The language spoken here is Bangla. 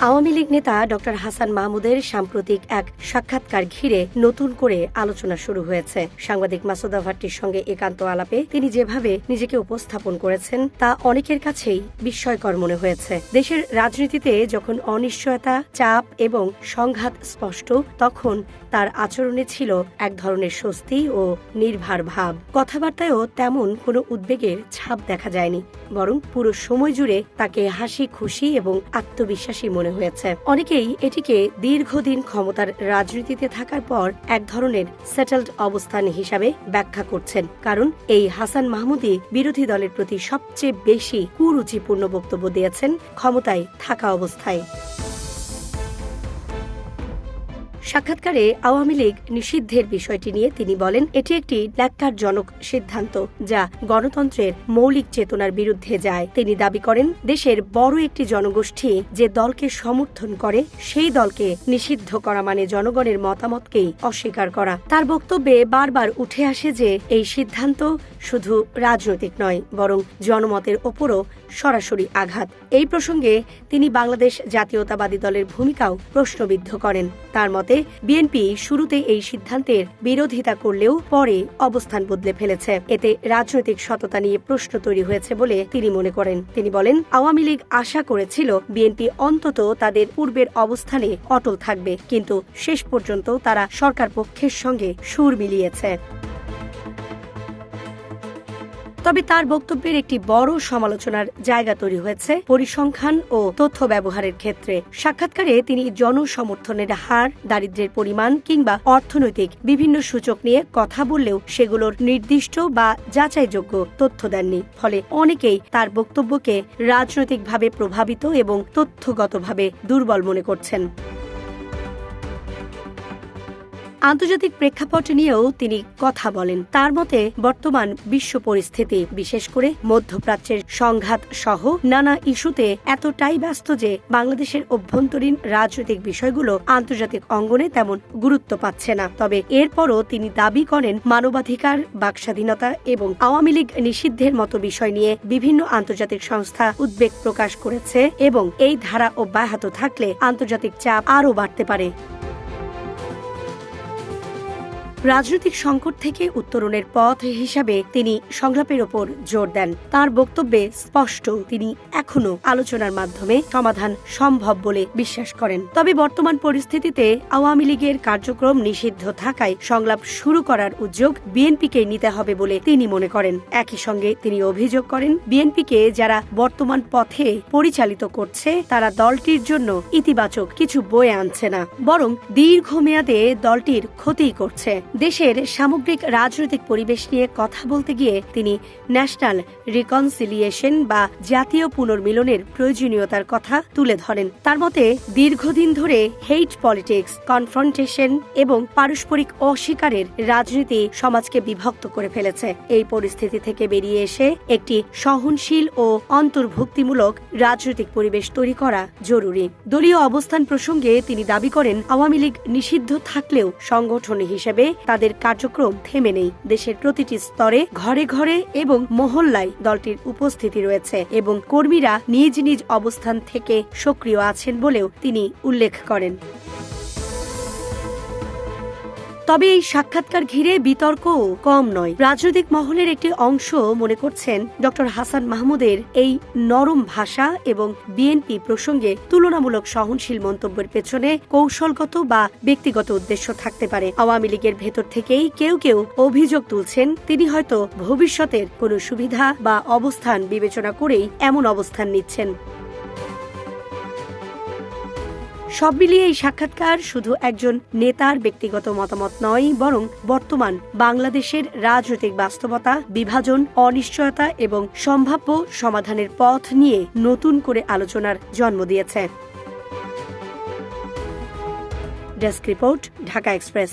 আওয়ামী লীগ নেতা ডক্টর হাসান মাহমুদের সাম্প্রতিক এক সাক্ষাৎকার ঘিরে নতুন করে আলোচনা শুরু হয়েছে। সাংবাদিক মাসুদা ভাট্টির সঙ্গে একান্ত আলাপে তিনি যেভাবে নিজেকে উপস্থাপন করেছেন তা অনেকের কাছেই বিস্ময়কর মনে হয়েছে। দেশের রাজনীতিতে যখন অনিশ্চয়তা, চাপ এবং সংঘাত স্পষ্ট, তখন তার আচরণে ছিল এক ধরনের স্বস্তি ও নির্ভার ভাব। কথাবার্তায়ও তেমন কোনো উদ্বেগের ছাপ দেখা যায়নি, বরং পুরো সময় জুড়ে তাকে হাসি খুশি এবং আত্মবিশ্বাসী মনে হয়েছে। অনেকেই এটিকে দীর্ঘদিন ক্ষমতার রাজনীতিতে থাকার পর এক ধরনের সেটেলড অবস্থান হিসাবে ব্যাখ্যা করছেন, কারণ এই হাসান মাহমুদই বিরোধী দলের প্রতি সবচেয়ে বেশি কুরুচিপূর্ণ বক্তব্য দিয়েছেন ক্ষমতায় থাকা অবস্থায়। সাক্ষাৎকারে আওয়ামী লীগ নিষিদ্ধের বিষয়টি নিয়ে তিনি বলেন, এটি একটি ন্যাক্কারজনক সিদ্ধান্ত যা গণতন্ত্রের মৌলিক চেতনার বিরুদ্ধে যায়। তিনি দাবি করেন, দেশের বড় একটি জনগোষ্ঠী যে দলকে সমর্থন করে সেই দলকে নিষিদ্ধ করা মানে জনগণের মতামতকেই অস্বীকার করা। তার বক্তব্যে বারবার উঠে আসে যে এই সিদ্ধান্ত শুধু রাজনৈতিক নয়, বরং জনমতের ওপরও সরাসরি আঘাত। এই প্রসঙ্গে তিনি বাংলাদেশ জাতীয়তাবাদী দলের ভূমিকাও প্রশ্নবিদ্ধ করেন। তার মতে বিএনপি শুরুতে এই সিদ্ধান্তের বিরোধিতা করলেও পরে অবস্থান বদলে ফেলেছে। এতে রাজনৈতিক সততা নিয়ে প্রশ্ন তৈরি হয়েছে বলে তিনি মনে করেন। তিনি বলেন, আওয়ামী লীগ আশা করেছিল বিএনপি অন্তত তাদের পূর্বের অবস্থানে অটল থাকবে, কিন্তু শেষ পর্যন্ত তারা সরকার পক্ষের সঙ্গে সুর মিলিয়েছে। তবে তার বক্তব্যের একটি বড় সমালোচনার জায়গা তৈরি হয়েছে পরিসংখ্যান ও তথ্য ব্যবহারের ক্ষেত্রে। সাক্ষাৎকারে তিনি জনসমর্থনের হার, দারিদ্র্যের পরিমাণ কিংবা অর্থনৈতিক বিভিন্ন সূচক নিয়ে কথা বললেও সেগুলোর নির্দিষ্ট বা যাচাইযোগ্য তথ্য দেননি। ফলে অনেকেই তার বক্তব্যকে রাজনৈতিকভাবে প্রভাবিত এবং তথ্যগতভাবে দুর্বল মনে করছেন। আন্তর্জাতিক প্রেক্ষাপট নিয়েও তিনি কথা বলেন। তার মতে বর্তমান বিশ্ব পরিস্থিতি, বিশেষ করে মধ্যপ্রাচ্যের সংঘাত সহ নানা ইস্যুতে এতটাই ব্যস্ত যে বাংলাদেশের অভ্যন্তরীণ রাজনৈতিক বিষয়গুলো আন্তর্জাতিক অঙ্গনে তেমন গুরুত্ব পাচ্ছে না। তবে এরপরও তিনি দাবি করেন, মানবাধিকার, বাকস্বাধীনতা এবং আওয়ামী লীগ নিষিদ্ধের মতো বিষয় নিয়ে বিভিন্ন আন্তর্জাতিক সংস্থা উদ্বেগ প্রকাশ করেছে এবং এই ধারা অব্যাহত থাকলে আন্তর্জাতিক চাপ আরও বাড়তে পারে। রাজনৈতিক সংকট থেকে উত্তরণের পথ হিসাবে তিনি সংলাপের ওপর জোর দেন। তার বক্তব্যে স্পষ্ট, তিনি এখনো আলোচনার মাধ্যমে সমাধান সম্ভব বলে বিশ্বাস করেন। তবে বর্তমান পরিস্থিতিতে আওয়ামী লীগের কার্যক্রম নিষিদ্ধ থাকায় সংলাপ শুরু করার উদ্যোগ বিএনপিকে নিতে হবে বলে তিনি মনে করেন। একই সঙ্গে তিনি অভিযোগ করেন, বিএনপিকে যারা বর্তমান পথে পরিচালিত করছে তারা দলটির জন্য ইতিবাচক কিছু বয়ে আনছে না, বরং দীর্ঘমেয়াদে দলটির ক্ষতি করছে। দেশের সামগ্রিক রাজনৈতিক পরিবেশ নিয়ে কথা বলতে গিয়ে তিনি ন্যাশনাল রিকনসিলিয়েশন বা জাতীয় পুনর্মিলনের প্রয়োজনীয়তার কথা তুলে ধরেন। তার মতে দীর্ঘদিন ধরে হেইট পলিটিক্স, কনফ্রন্টেশন এবং পারস্পরিক অস্বীকারের রাজনীতি সমাজকে বিভক্ত করে ফেলেছে। এই পরিস্থিতি থেকে বেরিয়ে এসে একটি সহনশীল ও অন্তর্ভুক্তিমূলক রাজনৈতিক পরিবেশ তৈরি করা জরুরি। দলীয় অবস্থান প্রসঙ্গে তিনি দাবি করেন, আওয়ামী লীগ নিষিদ্ধ থাকলেও সংগঠন হিসেবে তাদের কার্যক্রম থেমে নেই। দেশের প্রতিটি স্তরে, ঘরে ঘরে এবং মহল্লায় দলটির উপস্থিতি রয়েছে এবং কর্মীরা নিজ নিজ অবস্থান থেকে সক্রিয় আছেন বলেও তিনি উল্লেখ করেন। তবে এই সাক্ষাৎকার ঘিরে বিতর্কও কম নয়। রাজনৈতিক মহলের একটি অংশ মনে করছেন, ডক্টর হাসান মাহমুদের এই নরম ভাষা এবং বিএনপি প্রসঙ্গে তুলনামূলক সহনশীল মন্তব্যের পেছনে কৌশলগত বা ব্যক্তিগত উদ্দেশ্য থাকতে পারে। আওয়ামী লীগের ভেতর থেকেই কেউ কেউ অভিযোগ তুলছেন, তিনি হয়তো ভবিষ্যতের কোনো সুবিধা বা অবস্থান বিবেচনা করেই এমন অবস্থান নিচ্ছেন। সব মিলিয়ে এই সাক্ষাৎকার শুধু একজন নেতার ব্যক্তিগত মতামত নয়, বরং বর্তমান বাংলাদেশের রাজনৈতিক বাস্তবতা, বিভাজন, অনিশ্চয়তা এবং সম্ভাব্য সমাধানের পথ নিয়ে নতুন করে আলোচনার জন্ম দিয়েছে। Desk report, Dhaka express.